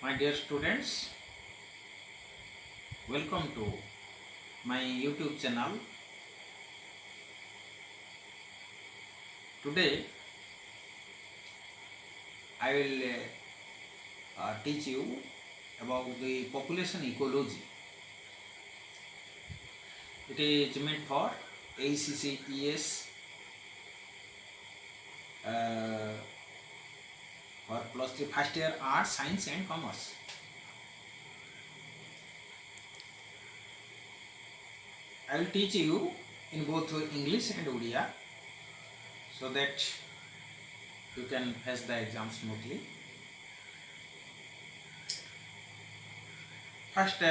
My dear students, welcome to my YouTube channel. Today I will teach you about the population ecology. It is meant for ACCES for +3 first year Arts, Science and Commerce. I will teach you in both English and Odia so that you can face the exam smoothly. First,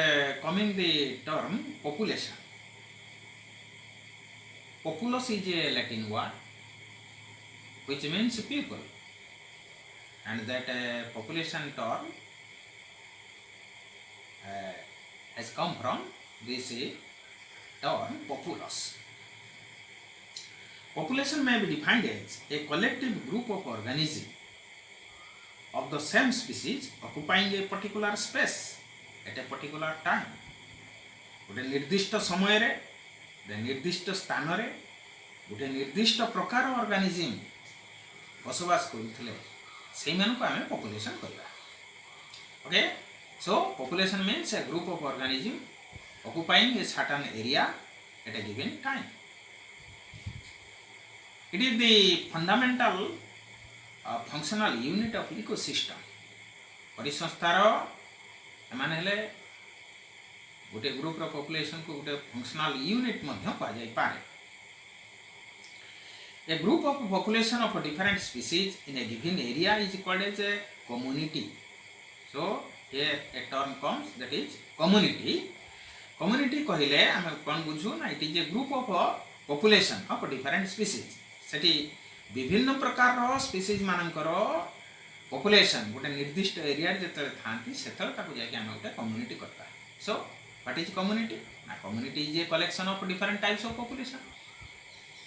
coming the term population. Populus is a Latin word which means people, and that population term has come from this term populus. Population may be defined as a collective group of organisms of the same species occupying a particular space at a particular time. गोटे निर्दिष्ट समय रे, निर्दिष्ट स्थान रे, गोटे निर्दिष्ट प्रकार ऑर्गेनिज्म बसवास करुथिले सेही मानकु आमे पॉपुलेशन कहबा. Okay, so population means a group of organism occupying a certain area at a given time. It is the fundamental functional unit of ecosystem. परिसंस्थार एमाने हेले गोटे ग्रुप रो पॉपुलेशन को गोटे फंक्शनल यूनिट मध्य कहा जाय पारे. A group of population of different species in a given area is called as a community. So here a term comes, that is community. Community कहले हम कोन बुझू ना, it is a group of population of different species. सेठी विभिन्न प्रकार रो species मानकर population गोटे निर्दिष्ट area जेते थांती सेथर ताको जाके हम गोटे कम्युनिटी करता. So what is community? ना community is a collection of different types of population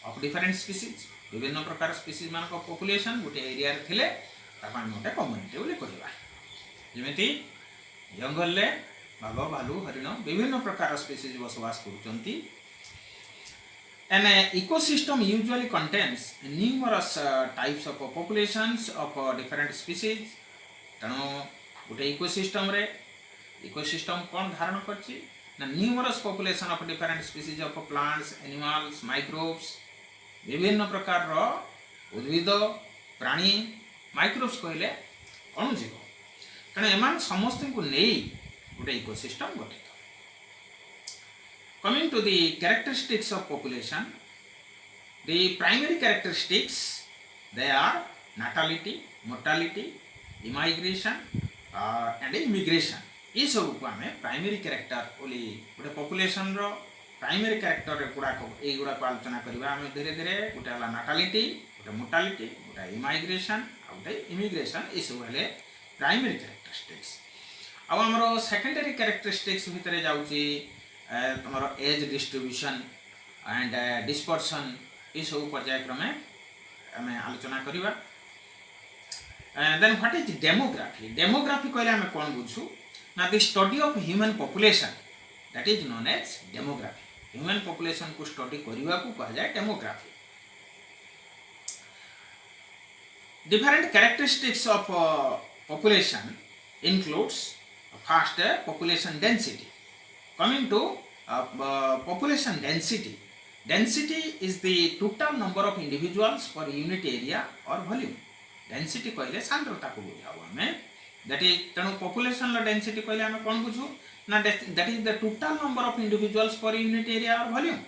of different species. विभिन्न प्रकार स्पीसीज मान को पॉपुलेशन गोटे एरिया रे थिले ताको हम गोटे कम्युनिटी बोली कहबा. जेमिति जंगल ले बाघ, भालू, हरिण विभिन्न प्रकार species बसवास करचंती. An ecosystem usually contains numerous types of populations of different species. तेणु गोटे इकोसिस्टम रे इकोसिस्टम कौन धारण करछि ना, numerous population of different species of plants, animals, microbes. विभिन्न प्रकार रो उद्भिद, प्राणी, माइक्रोब्स कहले अणुजीव. तेणु एमान समस्त को नेई गोटे इकोसिस्टम गठित. Coming to the characteristics of population, the primary characteristics, they are natality, mortality, immigration and immigration. ये सब को हमें प्राइमरी कैरेक्टर बोली गोटे पॉपुलेशन रो प्राइमरी कैरेक्टर रे गुड़ा को आलोचना करबा. हमें धीरे धीरे गोटे हला नाटालिटी, गोटे मोर्टालिटी, गोटे इमाइग्रेशन आ गोटे इमिग्रेशन, ये सब हेले प्राइमरी कैरेक्टरिस्टिक्स. अब हमरो सेकेंडरी कैरेक्टरिस्टिक्स भितरे जाउची तुमरो एज डिस्ट्रीब्यूशन एंड डिस्पर्सन. ये सब पर्यायक्रमे हमें आलोचना करबा. Then what is demography? Demography कहले हमें कोन बुझू ना, the study of human population, that is known as demography. Human population को स्टडी करबा को कहा जाय demography. Different characteristics of population includes first population density. Coming to population density. Density is the total number of individuals per unit area or volume. Density कहले सांद्रता को बुझाओ हमें. That is तेणु population ला density कहले हमें कौन बुझू ना, that is the total number of individuals per unit area or volume.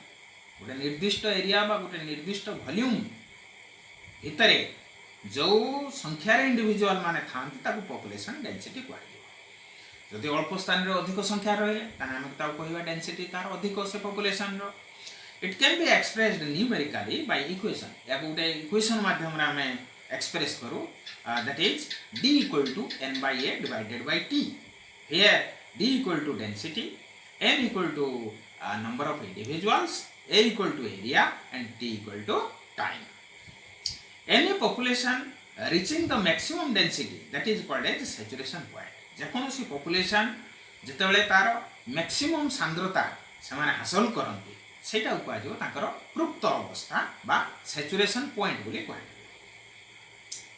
गोटे निर्दिष्ट एरिया बा गोटे निर्दिष्ट वॉल्यूम भितरे जो संख्यार इंडिविजुअल माने थांती ताको पॉपुलेशन डेंसिटी कहै. जदि अल्प स्थान रे अधिक संख्या रहिले ताने हम ताको कहबा डेंसिटी तार अधिक से पॉपुलेशन रो. It can be expressed numerically by equation. या गोटे इक्वेशन माध्यम रे हमें एक्सप्रेस करू, that is d equal to n by a divided by t. Here d equal to density, n equal to number of individuals, a equal to area and t equal to time. Any population reaching the maximum density, that is called as saturation point. जेकोसी population जितेबाला तार maximum सांद्रता से हासिल करती से कह तृप्त अवस्था बा सैचुरेशन पॉइंट बोली कह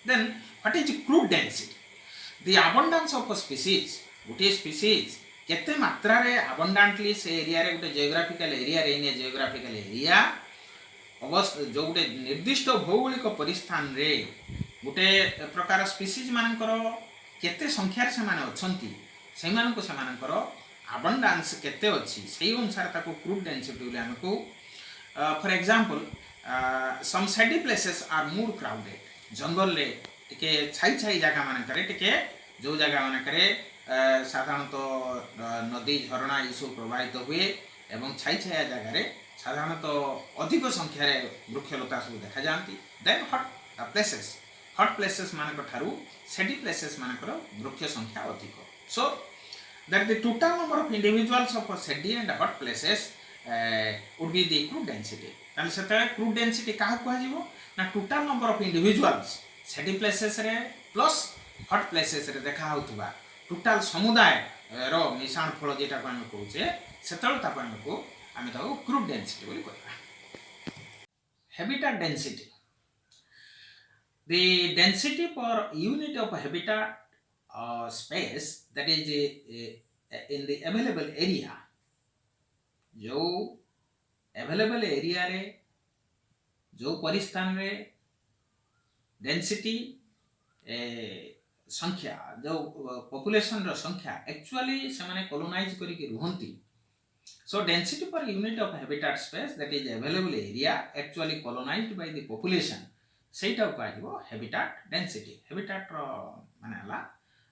then what is crude density the abundance of a species गोटे स्पीसीज केते मात्रा रे अबंडेंटली से एरिया रे गोटे जियोग्राफिकल एरिया रे इन जियोग्राफिकल एरिया अवस्था जो गोटे निर्दिष्ट भौगोलिक परिस्थान रे गोटे प्रकार स्पीसीज मानकर केते संख्यार से माने अछंती से मानको से मानकर अबंडेंस केते अछि सेही अनुसार ताको क्रूड डेंसिटी बोली हमको for example some shady places are more crowded जंगल रे टिके छाई छाई जगह मानकर टिके जो जगह मानकर साधारणतः नदी झरणा ये सब प्रवाहित हुए एवं छाई छाया जगह रे साधारणतः अधिक संख्यार वृक्षलता सब देखा जाती देन हट प्लेसेस मानक ठारू सैडी प्लेसेस मानकर वृक्ष संख्या अधिक सो that the total number of individuals of shady and hot places would be the crude density. ताले सेते crude density काहा कहै जीवो ना total number of individuals shady places रे plus hot places रे देखा होतबा total समुदाय रो मिश्रण फल जेटा को हम कहूचे सेतल ताको हम ताको crude density बोली कहबा. Habitat density, the density per unit of habitat space that is in the available area जो available area रे जो परिस्थान रे डेंसिटी संख्या जो पॉपुलेशन रो संख्या एक्चुअली से माने कॉलोनाइज करी के रुहंती so density per unit of habitat space that is available area actually colonized by the population सेटा कहबो habitat density. habitat रो माने हला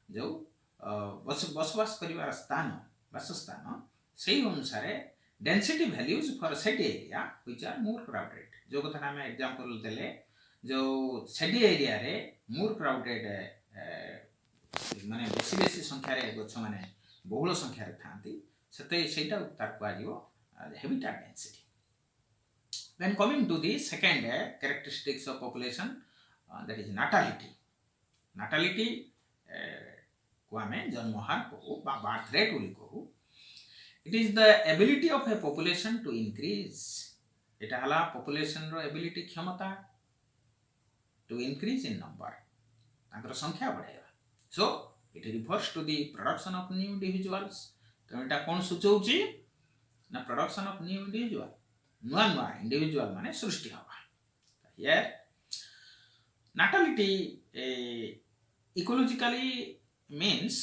जो बसवास करिवार स्थान वासस्थान से अनुसार density values for set area which are more crowded जो कथा हम एग्जांपल देले जो सेट एरिया रे मोर क्राउडेड माने बेसी संख्या रे गछ माने बहुल संख्या रे थांती सेटा तार कहबो habitat density. Then coming to the second characteristics of population that is natality. Natality को हमें जन्म हार कहू बा बर्थ रेट बोली कहू. It is the ability of a population to increase. एटा हला पॉपुलेशन रो एबिलिटी क्षमता टू इंक्रीज इन नंबर ताकर संख्या बढ़ाइबा. So it refers to the production of new individuals. तो एटा कोन सूचौची ना प्रोडक्शन ऑफ न्यू इंडिविजुअल नुआ नुआ इंडिविजुअल माने सृष्टि हवा. Here natality ecologically means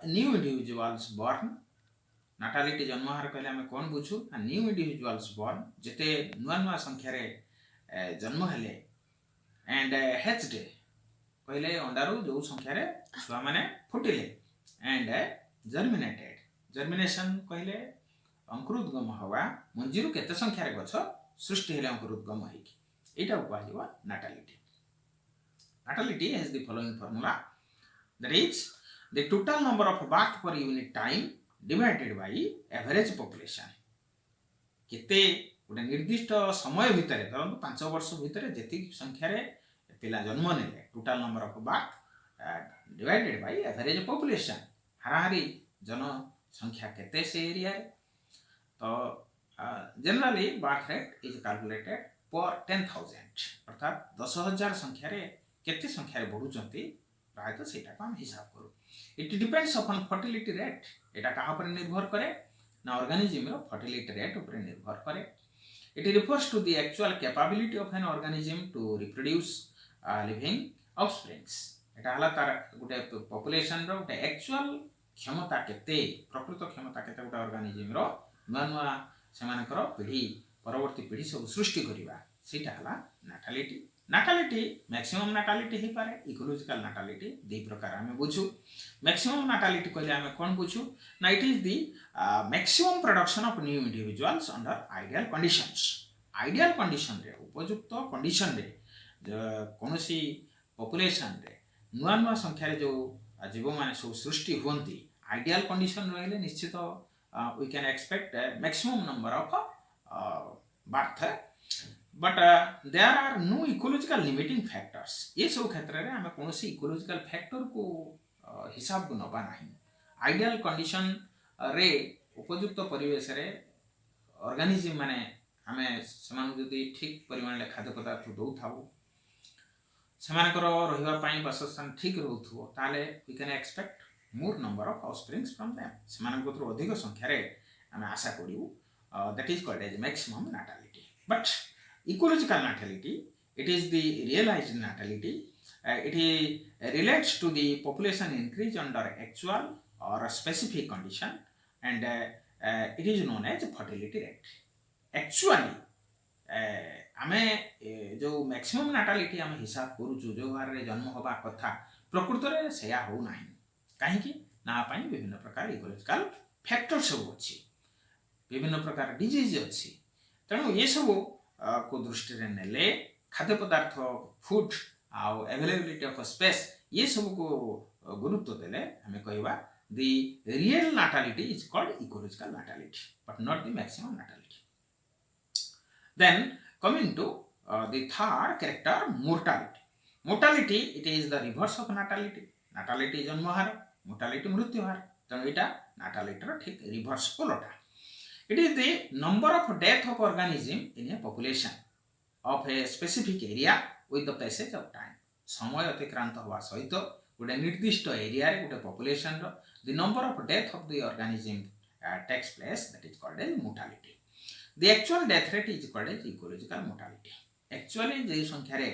new individuals born. natality जन्म हार कहले हमें कोन बुझू आ न्यू इंडिविजुअल्स born जेते नुआ नुआ संख्या रे जन्म हेले एंड हैच्ड कहले अंडारू जो संख्या रे छुआ माने फुटिले एंड जर्मिनेशन कहले अंकुरोद्गम हवा मंजीरु केते संख्या रे गछ सृष्टि हेले अंकुरोद्गम हेकी एटा कहलिबा natality. natality has the following formula. That is the total number of birth per unit time divided by average population. केते गोटे निर्दिष्ट समय भितर धरନ୍ତୁ 5 वर्ष भितर जेति संख्या रे पिला जन्म नेले total number of birth divided by average population हाराहारी जन संख्या केते से एरिया रे. तो generally birth rate is calculated per 10,000 अर्थात 10,000 संख्या रे केते संख्या रे बढ़ुचंती प्रायतः सेटा को हम हिसाब करू. It depends upon fertility rate. एटा कहा पर निर्भर करे ना ऑर्गेनिज्म रो फर्टिलिटी रेट ऊपर निर्भर करे. It refers to the actual capability of an organism to reproduce living offsprings. एटा हला तार गुटे पॉपुलेशन रो गुटे एक्चुअल क्षमता केते प्रकृत क्षमता केते गुटे ऑर्गेनिज्म रो नुआ नुआ सेमानकर पीढ़ी परवर्ती पीढ़ी सब सृष्टि करिवा सेटा हला नाटालिटी. नाटालिटी मैक्सिमम नाटालिटी ही पारे इकोलॉजिकल नाटालिटी दे प्रकार हमें बुझू. मैक्सिमम नाटालिटी कहले हमें कोन बुझू ना it is the maximum production of new individuals under ideal conditions. Ideal condition रे उपयुक्त कंडीशन रे कोनोसी पॉपुलेशन रे नुआ नुआ संख्या रे जो जीव माने सब सृष्टि होंती आइडियल कंडीशन रहले निश्चित we can expect maximum number of birth. But there are no ecological limiting factors. ये सब क्षेत्र रे हमें कोनोसी इकोलॉजिकल फैक्टर को हिसाब को नबा नहीं आइडियल कंडीशन रे उपयुक्त परिवेश रे ऑर्गेनिज्म माने आमे समान जदि ठीक परिमाण ले खाद्य पदार्थ दउ थाउ सेमानकर रहिबा पई बासस्थान ठीक रहउथबो ताले we can expect more number of offsprings from them सेमानक थ्रू अधिक संख्या रे आमे आशा करिउ that is called as maximum natality but ecological natality it is the realized natality it relates to the population increase under actual or a specific condition and it is known as fertility rate actually आमे जो maximum नाटालिटी आमे हिसाब करूछु जो हार रे जन्म होबा कथा प्रकृत रे सेया हो नाही काहे कि ना पाई विभिन्न प्रकार इकोलॉजिकल फैक्टर सब अछि विभिन्न प्रकार डिजीज अछि तणु ये सब को दृष्टि रे नेले खाद्य पदार्थ फूड आउ अवेलेबिलिटी ऑफ स्पेस ये सब को गुरुत्व देले हमें कहवा the real natality is called ecological natality but not the maximum natality then coming to the third character mortality it is the reverse of natality जन्म हार मोर्टालिटी मृत्यु हार तेणु एटा नाटालिटी ठीक रिवर्स उलटा it is the number of death of organism in A population of a specific area with the passage of time समय अतिक्रांत होवा सहित गोटे निर्दिष्ट एरिया रे गोटे पॉपुलेशन रो the number of death of the organism takes place that is called as mortality the actual death rate is called as ecological mortality actually जे संख्या रे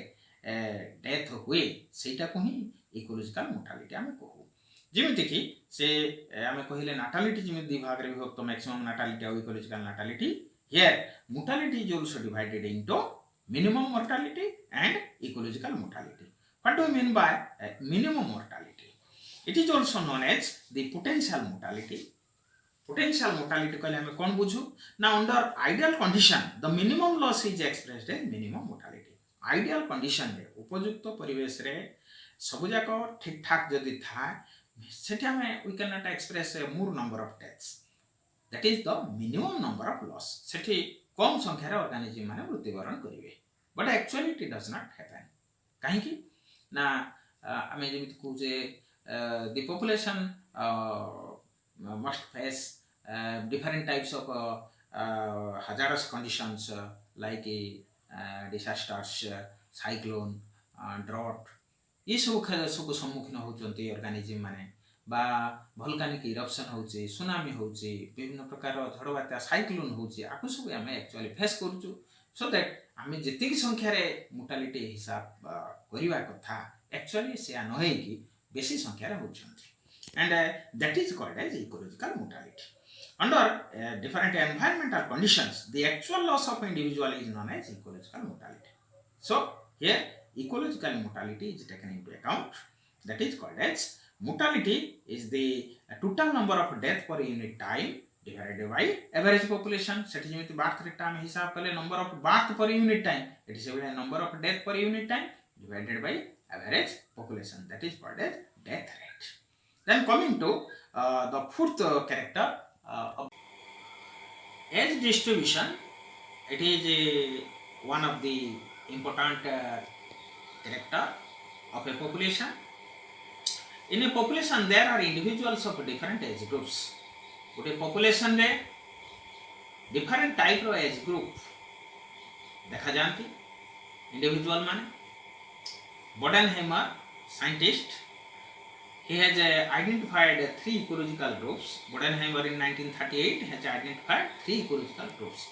डेथ हुए सेटा को ही इकोलॉजिकल मोर्टालिटी हम कहू जेमिति कि से आमे कहिले नाटालिटी जेमि दि भाग रे विभक्त मैक्सिमम नाटालिटी और ecological natality here mortality is also divided into minimum mortality and ecological mortality. What do we mean by minimum mortality? It is also known as the potential mortality. Potential mortality कहले हमें कौन बुझू ना under ideal condition the minimum loss is expressed as minimum mortality. Ideal condition रे उपयुक्त परिवेश रे सब जाक ठीक ठाक जदि था सेठी हमें we cannot express a more number of deaths. That is the minimum number of loss. सेठी कम संख्यार ऑर्गेनिज्म माने मृत्युवरण करिवे but actually it does not happen काहे कि ना आमे जेमिति कहू जे the population must face different types of hazardous conditions like disasters cyclone drought ये सब सम्मुखीन होचंती ऑर्गेनिज्म माने बा वोल्केनिक इरप्शन होचे सुनामी होचे विभिन्न प्रकार झड़ बात्या साइक्लोन होचे आकु सब हमें एक्चुअली फेस करूछु सो दैट हमें जेतिक संख्या रे मोर्टालिटी हिसाब करिवा कथा एक्चुअली से न है कि बेसी संख्या रे होचंती and that is called as ecological mortality under different environmental conditions the actual loss of individual is known as ecological mortality so here ecological mortality is taken into account that is called as mortality is the total number of death per unit time divided by average population set जेमिति birth rate हम हिसाब कले number of birth per unit time it is a number of death per unit time divided by average population that is called as death rate then coming to the fourth character of age distribution it is one of the important character of a population. In a population, there are individuals of different age groups. But a population में different type of age group देखा जानती individual माने Bodenheimer scientist he has identified three ecological groups. Bodenheimer in 1938 has identified three ecological groups.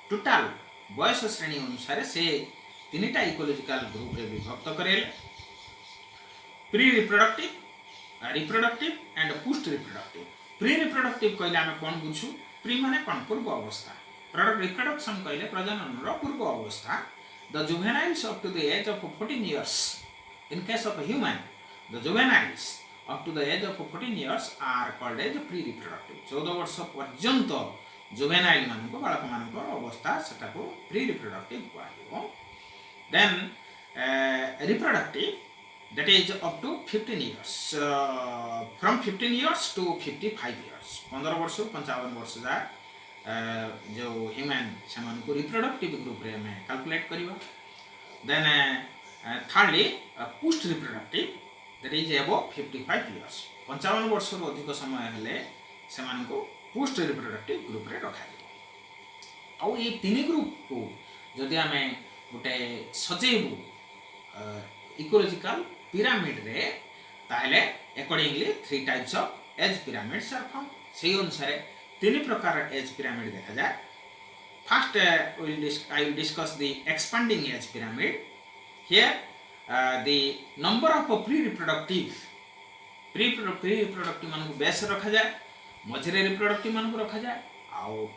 Total बयस श्रेणी अनुसार से तीनटा ecological group रे विभक्त करेल pre reproductive reproductive and post reproductive pre reproductive कहले हमें कोन बुझू प्री माने कोन पूर्व अवस्था प्रोडक्ट रिप्रोडक्शन कहले प्रजनन रो पूर्व अवस्था the juveniles up to the age of 14 years in case of human the juveniles up to the age of 14 years are called as pre reproductive 14 वर्ष पर्यंत जुवेनाइल मानको बालक मानको अवस्था सेटा को प्री रिप्रोडक्टिव कहलियो then reproductive that is up to 15 years from 15 years to 55 years 15 वर्ष 55 वर्ष जा जो ह्यूमन समान को रिप्रोडक्टिव ग्रुप रे में कैलकुलेट करिवा then thirdly post reproductive that is above 55 years 55 वर्ष रु अधिक समय हेले से पोस्ट रिप्रोडक्टिव ग्रुप रे रखा जाए। आउ ये तीन ग्रुप को जदि आम गोटे सजेबू इकोलॉजिकल पिरामिड रे ताहले accordingly 3 types of age pyramids are found. से अनुसार तीन प्रकार एज पिरामिड देखा जाए। First I will discuss the expanding age pyramid. Here the number of pre-reproductive मान को बेस रखा जाए, मझे रिप्रोडक्टिव मान को रखा जाए, आउ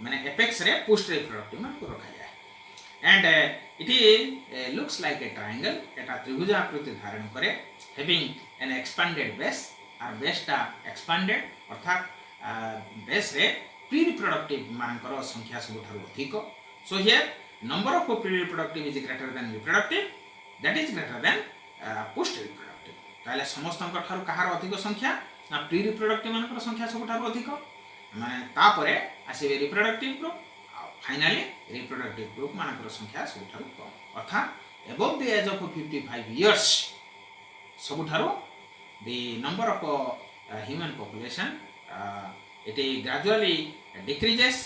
माने एपेक्स रे पोस्ट रिप्रोडक्टिव मान को रखा जाए। And it looks like a triangle, एटा त्रिभुज आकृति धारण करे, having an expanded base और बेस टा expanded अर्थात बेस रे प्री रिप्रोडक्टिव मानकर संख्या सबुठारु अधिक। So here number of pre reproductive is greater than reproductive, that is greater than post reproductive. ताले समस्तंक ठारु कहार अधिक संख्या ना प्री रिप्रोडक्टिव मानकर संख्या सबुठारु अधिक, माने तापरे आसीबे reproductive group, finally reproductive group मानकर संख्या सबुठारु कम। अर्थात above the age of 55 years सबुठारु the number of human population it gradually decreases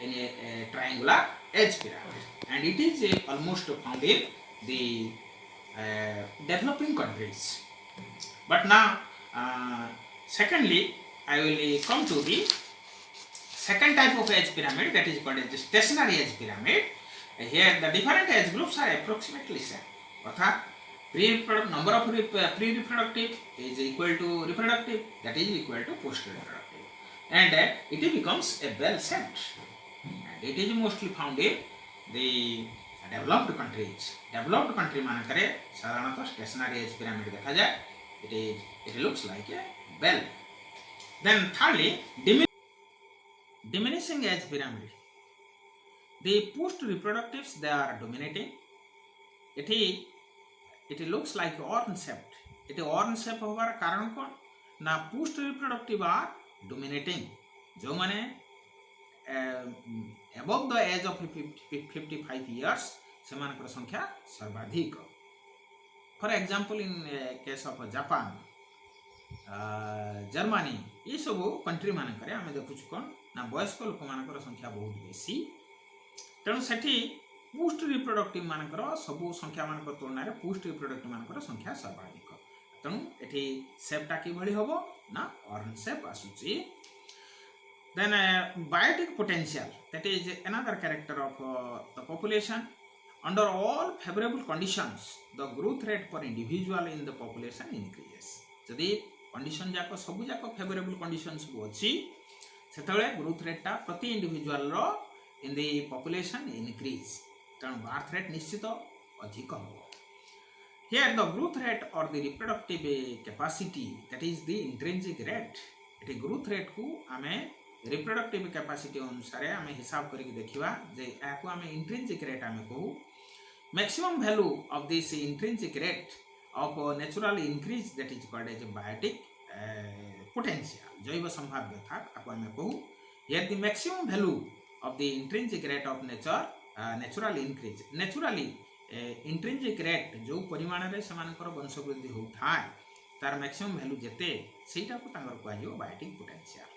in a triangular age pyramid, and it is almost found in the developing countries. But now secondly I will come to the second type of age pyramid, that is called as stationary age pyramid. Here the different age groups are approximately same, अर्थात number of pre-reproductive is equal to reproductive, that is equal to post-reproductive, and it becomes a bell shaped, and it is mostly found in the developed countries. Developed country मानकरे साधारणतः stationary age pyramid देखा जाए, it looks like a bell. Then thirdly, diminishing age pyramid. The post-reproductives, they are dominating. It looks like horn shaped. it horn shape होबार कारण कौन ना post reproductive are dominating, जो माने above the age of 55 years से मानकर संख्या सर्वाधिक। For example in case of Japan, Germany, ये सब कंट्री मानकर आम देखुँ कौन ना वयस्क लोक मानकर संख्या बहुत बेसी, तेणु सेठी पोस्ट रिप्रोडक्टिव मानकर सबु संख्या मानकर तुलना रे पोस्ट रिप्रोडक्टिव मानकर संख्या सर्वाधिक। तेणु एठी शेपटा कि भली होबो ना हॉर्न शेप आसुची। Then biotic potential, that is another character of the population. Under all favorable conditions, the growth rate per individual in the population increases. जदि कंडीशन जाको सब जाको फेवरेबल कंडीशन सब अछि सेतबे ग्रोथ रेट टा प्रति इंडिविजुअल रो इन द पॉपुलेशन इंक्रीज, तेणु बर्थ रेट निश्चित अधिक हो। Here the growth rate or the reproductive capacity, that is the intrinsic rate, eighty growth rate को आमे रिप्रोडक्टिव कैपेसिटी अनुसार आम हिसाब करके देखा जे याको आम इंट्रिंसिक रेट आम कहू। Maximum value of this intrinsic rate of natural increase, that is called as biotic potential, जैव संभाव्यता आपको आम कहू। Here the maximum value of the intrinsic rate of natural increase, naturally intrinsic rate जो परिमाण रे समानकर वंशवृद्धि होता है तार मैक्सिमम वैल्यू जेते सेटा को तांगर कहै जो biotic potential.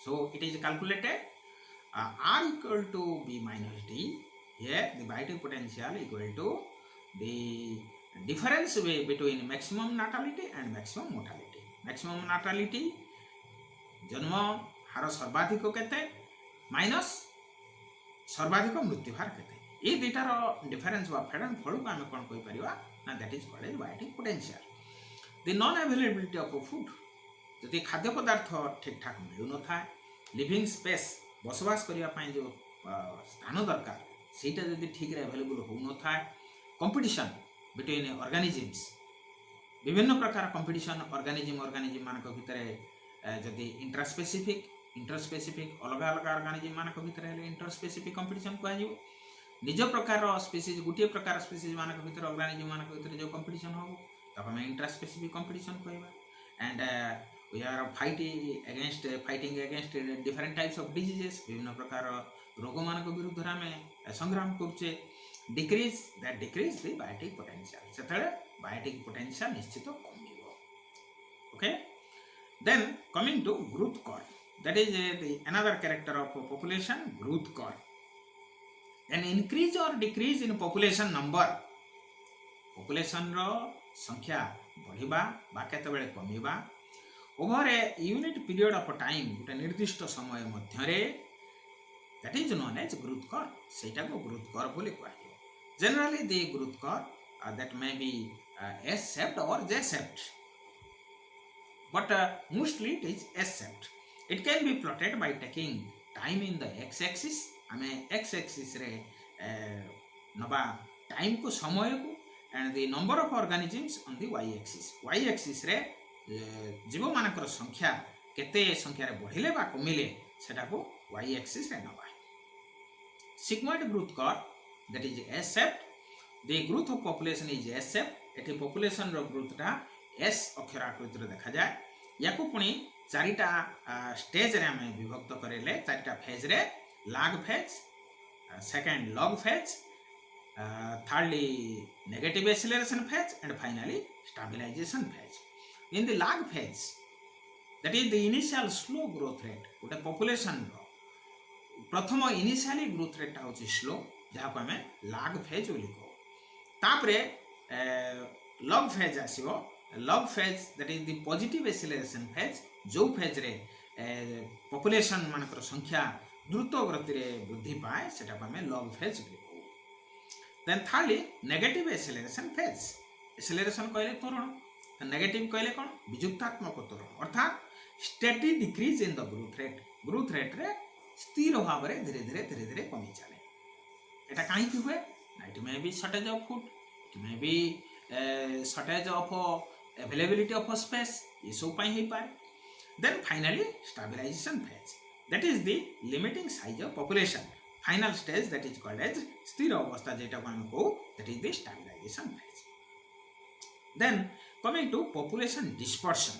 So it is calculated R equal to B minus D. Here the biotic potential equal to the difference between maximum natality and maximum mortality. Maximum natality जन्म हार सर्वाधिक केते माइनस सर्वाधिक मृत्यु हार केते, ये दुटार डिफरेंस वा फेड एंड फल को आम कौन कहि परिबा ना that is called biotic potential. The non availability of food, जदि खाद्य पदार्थ ठीक ठाक मिलू न था, लिविंग स्पेस बसवास करने जो स्थान दरकार सीटा जदि ठीक अवेलेबल हो न था, कंपटीशन बिटवीन ऑर्गेनिजम्स, विभिन्न प्रकार कंपटीशन ऑर्गेनिजम मान भितर जदि इंटरस्पेसिफिक अलग अलग ऑर्गेनिजम मान भितर इंटरस्पेसिफिक कंपटीशन कह निज प्रकार स्पीसीज गोटे प्रकार स्पीसीज मान भितर ऑर्गेनिजम मान भितर जो कंपटीशन हो तब आम इंटरस्पेसिफिक कंपटीशन कहवा। And we are fighting against different types of diseases, विभिन्न प्रकार रोग मान विरुद्ध आम संग्राम करुचे। decrease the biotic potential. सेतले biotic potential निश्चित कमिबो. Okay. Then coming to growth curve, that is the another character of population, growth curve. An increase or decrease in population number, population रो संख्या बढ़िबा बा केतेबेले कमिबा over a unit period of time, गोटे निर्दिष्ट समय मध्यरे, that is known as growth curve. सेटा को growth curve बोली कहै. Generally the growth curve that may be S-shaped or J-shaped, but mostly it is S-shaped. It can be plotted by taking time in the x-axis. हमें x-axis रे नबा time को समय को and the number of organisms on the y-axis. Y-axis रे जीव मानकर संख्या केते संख्या रे बढ़िले बा कमिले सेटा को y-axis रे नबा. Sigmoid growth curve, that is S-shaped. The growth of population is S-shaped. एठी population रो growth टा S अक्षर आकृति रे देखा जाए. याकू पुणी चारिटा स्टेज रे हमें विभक्त करेले. चारिटा फेज रे lag phase, second log phase, thirdly negative acceleration phase, and finally stabilization phase. In the lag phase, that is the initial slow growth rate, गोटे population रो प्रथम initially growth rate टा होची slow, जहाँ को हमें lag phase बोली को. तापरे log phase आसीबो. log phase, that is the positive acceleration phase, जो phase रे population मानकर संख्या द्रुत गति रे वृद्धि पाए सेटा को हमें log phase बोली को. Then thirdly negative acceleration phase. acceleration कहले त्वरण, नेगेटिव कहले कोन विजुक्तात्मक त्वरण, अर्थात steady decrease in the growth rate रे स्थिर भाव रे धीरे धीरे कमी चले. एटा काहे कि हुए? It may be shortage of food, it may be shortage of availability of space, ये सब पाई ही पाए. Then finally stabilization phase, that is the limiting size of population. Final stage, that is called as स्थिर अवस्था, जेटा को हम को, that is the stabilization phase. Then coming to population dispersion.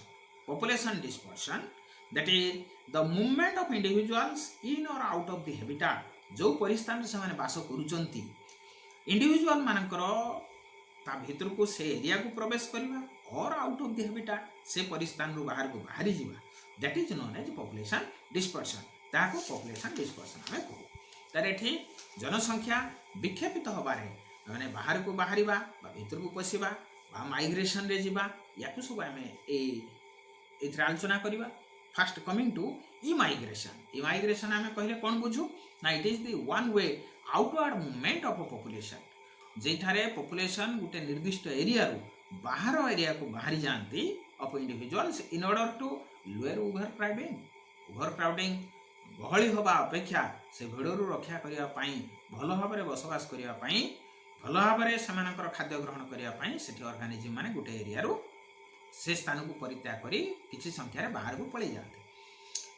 Population dispersion, that is the movement of individuals in or out of the habitat. जो परिस्थान से माने बास करूचंती individual मानकर ता भीतर को से एरिया को प्रवेश करबा और आउट ऑफ द हैबिटेट से परिस्थान रो बाहर को बाहरी जीवा, that is known as population dispersion. ताको पॉपुलेशन डिस्पर्शन हमें कहू. तार एठी जनसंख्या विक्षेपित होबारे माने बाहर को बाहरीबा बा भीतर को पसिबा बा माइग्रेशन रे जीवा, याकु सब हमें एथरा आलोचना करबा. First coming to emigration. Emigration हमें कहले कोन बुझू ना, it is the one way outward movement of a population, जेठारे पॉपुलेशन गोटे निर्दिष्ट एरिया रो बाहर एरिया को बाहरी जानती of individuals in order to lower over crowding गहली होबा अपेक्षा से भिड़रू रक्षा करिया पाई भल भाबरे बसवास करिया पाई भल भाबरे सेमानकर खाद्य ग्रहण करिया पाई सेठी ऑर्गेनिज्म माने गोटे एरिया रो से स्थान को परित्याग करी किछि संख्या रे बाहर को पळै जाते.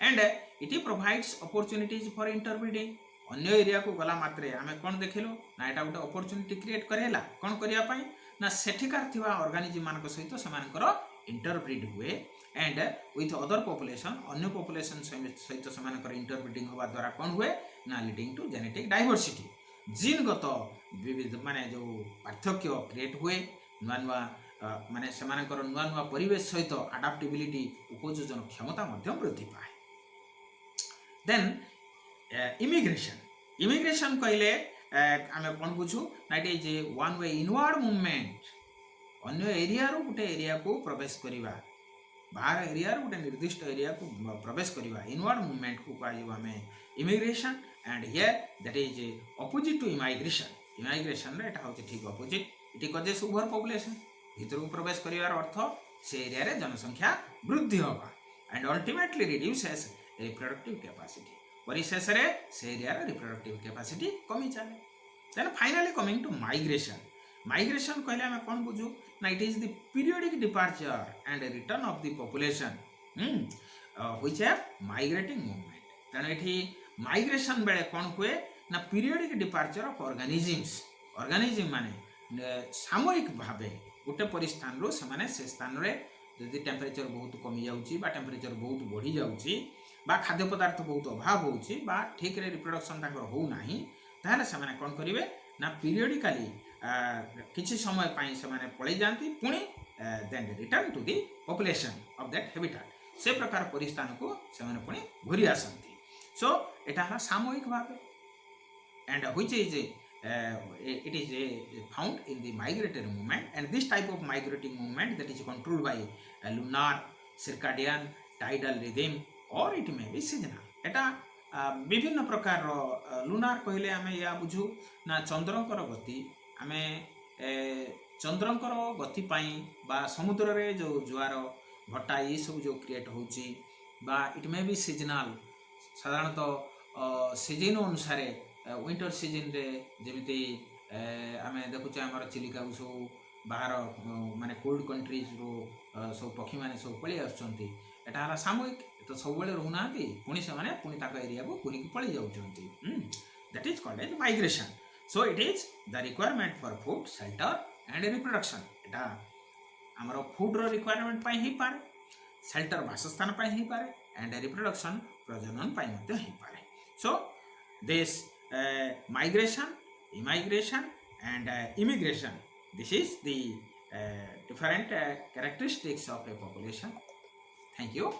And it provides opportunities for interbreeding. अन्य एरिया को गला मात्रे आमे कोन देखिलो ना, एटा गोटे अपॉर्चुनिटी क्रिएट करेला कोन करिया पाई ना, सेठिकार थिबा ऑर्गेनिज्म मानक सहित सेमानकर इंटरब्रीड हुए एंड विथ अदर पॉपुलेशन, अन्य पॉपुलेशन सहित सेमानकर इंटरब्रीडिंग होबा द्वारा कोन हुए ना, लीडिंग टू जेनेटिक डाइवर्सिटी. जीनगत विविध माने जो पार्थक्य क्रिएट हुए, नुआ नुआ माने सेमानकर नुआ नुआ परिवेश सहित अडाप्टेबिलिटी उपयोजन क्षमता मध्य वृद्धि पाए. देन इमिग्रेशन कहले आमे कोन बुझू ना, it is one way inward movement. अन्य एरिया रो गोटे एरिया को प्रवेश करिवा, बाहर एरिया रो गोटे निर्दिष्ट एरिया को प्रवेश करिवा, इनवर्ड मूवमेंट को कहजिबा हमें immigration. And here that is opposite to emigration. Emigration रे एटा होचे ठीक opposite. It causes over population, भीतर को प्रवेश करिवार अर्थ से एरिया रे जनसंख्या वृद्धि होबा and ultimately reduces reproductive capacity. परिशेष रे से एरिया रे रिप्रोडक्टिव कैपेसिटी कमी चले. Then finally coming to migration. Migration कहले हमें कोन बुझू ना, it is the periodic departure and return of the population which have migrating movement. तेणु एठी माइग्रेशन बेले कोन हुए ना, पीरियोडिक डिपार्चर ऑफ ऑर्गेनिज्म माने सामयिक भावे गोटे परिस्थान रो से माने से स्थान रे जदि टेम्परेचर बहुत कमी जाउची बा टेम्परेचर बहुत बढ़ी जाउची बा खाद्य पदार्थ बहुत अभाव होउची बा ठीक रे रिप्रोडक्शन ताकर हो नाही, ताहले से माने कोन करिवे ना पीरियडिकली किसी समय पाई से माने पळै जांती पुणी then return to the population of that habitat से प्रकार परिस्थान को से माने पुणी घुरी आसंती सो एटा हला सामूहिक भाव and which is it is found in the migratory movement, and this type of migrating movement that is controlled by lunar, circadian, tidal rhythm or it may be seasonal एटा विभिन्न प्रकार लुनार कहले आमे या बुझू ना चंद्रकर गति आमे चंद्रकर गति पाई बा समुद्र रे जो जुआर भट्टा ये सब जो क्रिएट होची बा इट मे बी सीजनल साधारणतः सीजन अनुसार विंटर सीजन रे जेमिति आमे देखुचे हमर चिलिका सब बाहर माने कोल्ड कंट्रीज रो सब पक्षी माने सब पळी आछंती एटा हला सामूहिक तो सब बेले रहना पुणी से माने पुणी ताको एरिया को घुरी पळी जाउछंती that is called as migration so it is the requirement for food shelter and reproduction एटा हमर फूड रो रिक्वायरमेंट पाई ही पारे शेल्टर वासस्थान पाई ही पारे एंड रिप्रोडक्शन प्रजनन पाई मते ही पारे so this migration, immigration and immigration. This is the different characteristics of a population. Thank you.